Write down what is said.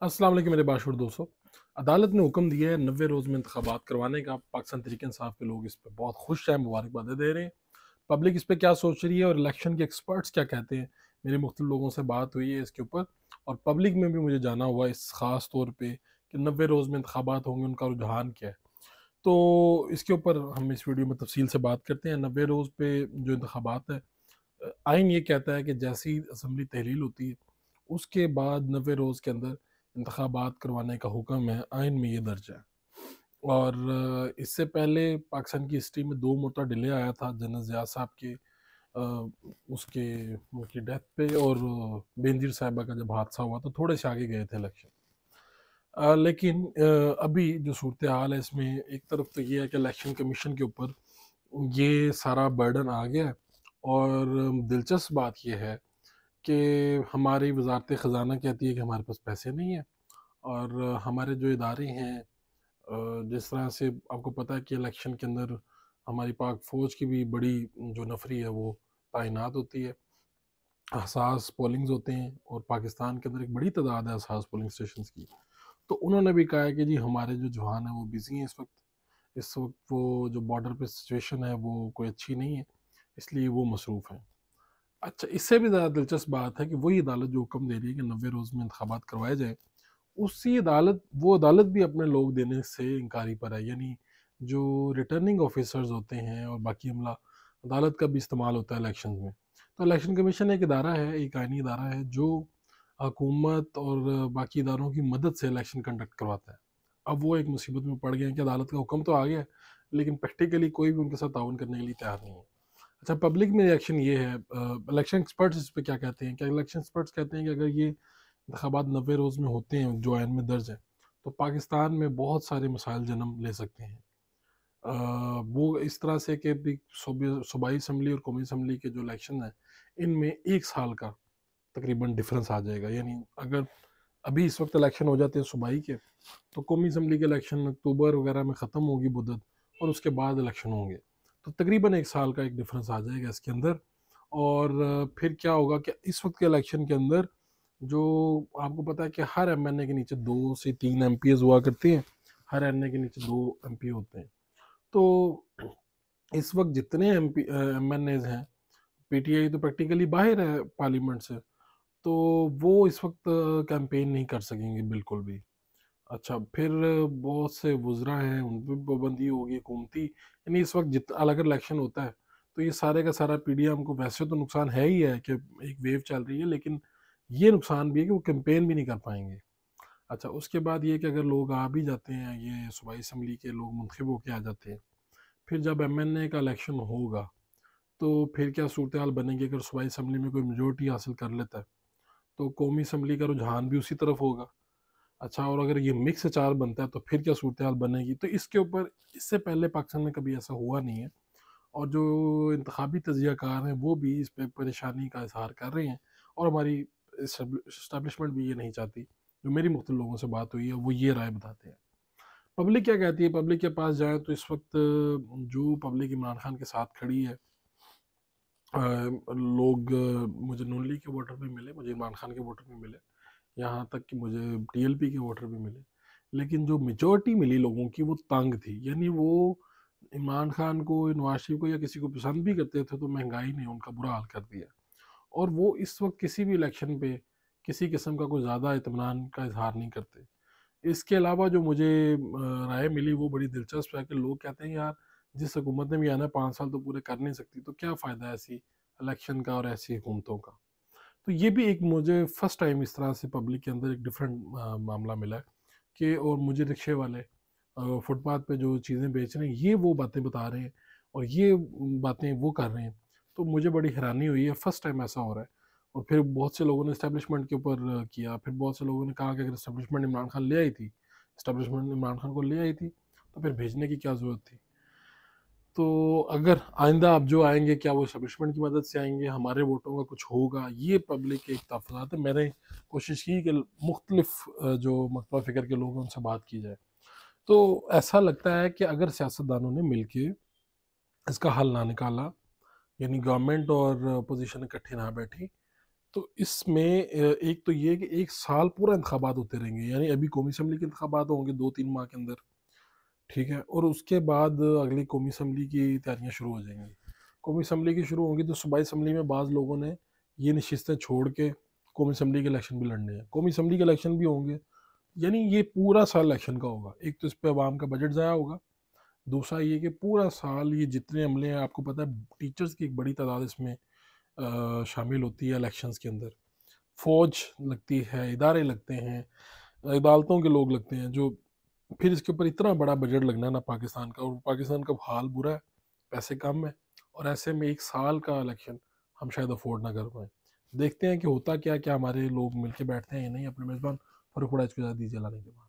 अस्सलाम वालेकुम मेरे बाशुर दोस्तों। अदालत ने हुक्म दिया है 90 रोज़ में इंतखाबात करवाने का। पाकिस्तान तहरीक इंसाफ के लोग इस पे बहुत खुश हैं, मुबारकबादें दे रहे हैं। पब्लिक इस पे क्या सोच रही है और इलेक्शन के एक्सपर्ट्स क्या कहते हैं, मेरे मुख्तलिफ लोगों से बात हुई है इसके ऊपर। और पब्लिक में भी मुझे जाना हुआ इस ख़ास तौर पे कि 90 रोज़ में इंतखाबात होंगे, उनका रुझान क्या है। तो इसके ऊपर हम इस वीडियो में तफसील से बात करते हैं। 90 रोज़ पे जो इंतखाबात है, आइन ये कहता है कि जैसी असम्बली तहलील होती है उसके बाद 90 रोज़ के अंदर इंतखाबात करवाने का हुक्म है, आइन में ये दर्ज है। और इससे पहले पाकिस्तान की हिस्ट्री में 2 मरतबा डिले आया था जनरल ज़िया साहब के उसके उनकी डेथ पे, और बेनज़ीर साहिबा का जब हादसा हुआ तो थोड़े से आगे गए थे इलेक्शन। लेकिन अभी जो सूरत हाल है इसमें एक तरफ तो ये है कि इलेक्शन कमीशन के ऊपर ये सारा बर्डन आ गया है। और दिलचस्प बात ये है कि हमारी वजारत ख़जाना कहती है कि हमारे पास पैसे नहीं है। और हमारे जो इदारे हैं, जिस तरह से आपको पता है कि इलेक्शन के अंदर हमारी पाक फ़ौज की भी बड़ी जो नफरी है वो तैनात होती है। हसास पोलिंग्स होते हैं और पाकिस्तान के अंदर एक बड़ी तादाद है हसास पोलिंग स्टेशंस की। तो उन्होंने भी कहा है कि जी हमारे जो जवान हैं वो बिज़ी हैं इस वक्त वो जो बॉर्डर पे सिचुएशन है वो कोई अच्छी नहीं है, इसलिए वो मसरूफ़ हैं। अच्छा, इससे भी ज़्यादा दिलचस्प बात है कि वही अदालत जो हुक्म दे रही है कि 90 रोज़ में इंतखाबात करवाए जाएँ, उसी अदालत वो अदालत भी अपने लोग देने से इनकारी पर है। यानी जो रिटर्निंग ऑफिसर्स होते हैं और बाकी अमला, अदालत का भी इस्तेमाल होता है इलेक्शन में। तो इलेक्शन कमीशन एक इदारा है, एक आइनी इदारा है जो हुकूमत और बाकी इदारों की मदद से इलेक्शन कंडक्ट करवाता है। अब वो एक मुसीबत में पड़ गए हैं कि अदालत का हुक्म तो आ गया है, लेकिन प्रैक्टिकली कोई भी उनके साथ ताउन करने के लिए तैयार नहीं है। अच्छा, पब्लिक में रिएक्शन ये है, इलेक्शन एक्सपर्ट्स इस पे क्या कहते हैं? क्या इलेक्शन एक्सपर्ट्स कहते हैं कि अगर ये इंतखाबात 90 रोज़ में होते हैं जो आइन में दर्ज है, तो पाकिस्तान में बहुत सारे मसाइल जन्म ले सकते हैं। अ, वो इस तरह से कि भी सूबाई असम्बली और कौमी असम्बली के जो इलेक्शन हैं, इनमें 1 साल का तकरीबन डिफरेंस आ जाएगा। यानी अगर अभी इस वक्त इलेक्शन हो जाते हैं सूबाई के, तो कौमी असम्बली के इलेक्शन अक्टूबर वगैरह में ख़त्म होगी मुद्दत, और उसके बाद इलेक्शन होंगे। तो तकरीबन 1 साल का एक डिफरेंस आ जाएगा इसके अंदर। और फिर क्या होगा कि इस वक्त के इलेक्शन के अंदर जो आपको पता है कि हर एमएनए के नीचे 2 से 3 एमपीज़ हुआ करते हैं, हर एमएनए के नीचे 2 एमपी होते हैं। तो इस वक्त जितने एमएनएज हैं, पीटीआई तो प्रैक्टिकली बाहर है पार्लियामेंट से, तो वो इस वक्त कैंपेन नहीं कर सकेंगे बिल्कुल भी। अच्छा, फिर बहुत से वुज़रा हैं, उन पे पाबंदी होगी हुकूमती। यानी इस वक्त जितना अगर इलेक्शन होता है, तो ये सारे का सारा पीडीएम को वैसे तो नुकसान है ही है कि एक वेव चल रही है, लेकिन ये नुकसान भी है कि वो कैंपेन भी नहीं कर पाएंगे। अच्छा, उसके बाद ये कि अगर लोग आ भी जाते हैं, ये सूबाई असम्बली के लोग मुंतखब होके आ जाते हैं, फिर जब एमएनए का इलेक्शन होगा, तो फिर क्या सूरत हाल बनेगी? अगर सूबाई असम्बली में कोई मेजोरिटी हासिल कर लेता है, तो कौमी असम्बली का रुझान भी उसी तरफ होगा। अच्छा, और अगर ये मिक्स अचार बनता है तो फिर क्या सूरत हाल बनेगी? तो इसके ऊपर इससे पहले पाकिस्तान में कभी ऐसा हुआ नहीं है। और जो इंतखाबी तजियाकार हैं वो भी इस पे परेशानी का इजहार कर रहे हैं, और हमारी इस्टेब्लिशमेंट भी ये नहीं चाहती। जो मेरी मुख्तलिफ लोगों से बात हुई है वो ये राय बताते हैं। पब्लिक क्या कहती है? पब्लिक के पास जाएँ तो इस वक्त जो पब्लिक इमरान खान के साथ खड़ी है, लोग मुझे नून लीग के वोटर भी मिले, मुझे इमरान खान के वोटर भी मिले, यहाँ तक कि मुझे टीएलपी के वोटर भी मिले। लेकिन जो मेजॉरिटी मिली लोगों की वो तंग थी। यानी वो इमरान खान को, नवाज शरीफ को या किसी को पसंद भी करते थे, तो महंगाई ने उनका बुरा हाल कर दिया। और वो इस वक्त किसी भी इलेक्शन पे किसी किस्म का कोई ज़्यादा इत्मीनान का इजहार नहीं करते। इसके अलावा जो मुझे राय मिली वो बड़ी दिलचस्प है कि लोग कहते हैं यार, जिस हुकूमत ने भी आना 5 साल तो पूरे कर नहीं सकती, तो क्या फ़ायदा है ऐसी इलेक्शन का और ऐसी हुकूमतों का। तो ये भी एक मुझे फर्स्ट टाइम इस तरह से पब्लिक के अंदर एक डिफरेंट मामला मिला है कि, और मुझे रिक्शे वाले फुटपाथ पे जो चीज़ें बेच रहे हैं ये वो बातें बता रहे हैं, और ये बातें वो कर रहे हैं। तो मुझे बड़ी हैरानी हुई है, फर्स्ट टाइम ऐसा हो रहा है। और फिर बहुत से लोगों ने इस्टेब्लिशमेंट के ऊपर किया, फिर बहुत से लोगों ने कहा कि अगर इस्टेब्लिशमेंट इमरान खान ले आई थी, इस्टेब्लिशमेंट इमरान खान को ले आई थी, तो फिर भेजने की क्या ज़रूरत थी। तो अगर आइंदा अब जो आएंगे, क्या वो इस्टेब्लिशमेंट की मदद से आएंगे, हमारे वोटों का कुछ होगा? ये पब्लिक के एक तहफ़्फ़ुज़ात है। मैंने कोशिश की कि मुख्तलिफ जो मकतबा फ़िक्र के लोग हैं उनसे बात की जाए। तो ऐसा लगता है कि अगर सियासतदानों ने मिलके इसका हल ना निकाला, यानी गवर्नमेंट और अपोजिशन इकट्ठे ना बैठी, تو اس میں ایک تو یہ کہ ایک سال پورا انتخابات ہوتے رہیں گے، یعنی ابھی قومی اسمبلی کے انتخابات ہوں گے 2-3 ماہ کے اندر، ٹھیک ہے، اور اس کے بعد اگلی قومی اسمبلی کی تیاریاں شروع ہو جائیں گی۔ قومی اسمبلی کی شروع ہوں گی تو صوبائی اسمبلی میں بعض لوگوں نے یہ نشستیں چھوڑ کے قومی اسمبلی کے الیکشن بھی لڑنے ہیں، قومی اسمبلی کے الیکشن بھی ہوں گے، یعنی یہ پورا سال الیکشن کا ہوگا۔ ایک تو اس پہ عوام کا بجٹ ضائع ہوگا، دوسرا یہ کہ پورا سال یہ جتنے عملے ہیں، آپ کو پتہ ہے ٹیچرز کی ایک بڑی تعداد اس میں شامل ہوتی ہے الیکشنز کے اندر، فوج لگتی ہے، ادارے لگتے ہیں، عدالتوں کے لوگ لگتے ہیں، جو پھر اس کے اوپر اتنا بڑا بجٹ لگنا ہے نا پاکستان کا، اور پاکستان کا حال برا ہے، پیسے کم ہیں، اور ایسے میں ایک سال کا الیکشن ہم شاید افورڈ نہ کر پائیں۔ دیکھتے ہیں کہ ہوتا کیا ہمارے لوگ مل کے بیٹھتے ہیں یا نہیں۔ اپنے میزبان فاروق وڑائچ کو اجازت دیجیے، اللہ نے کے بعد۔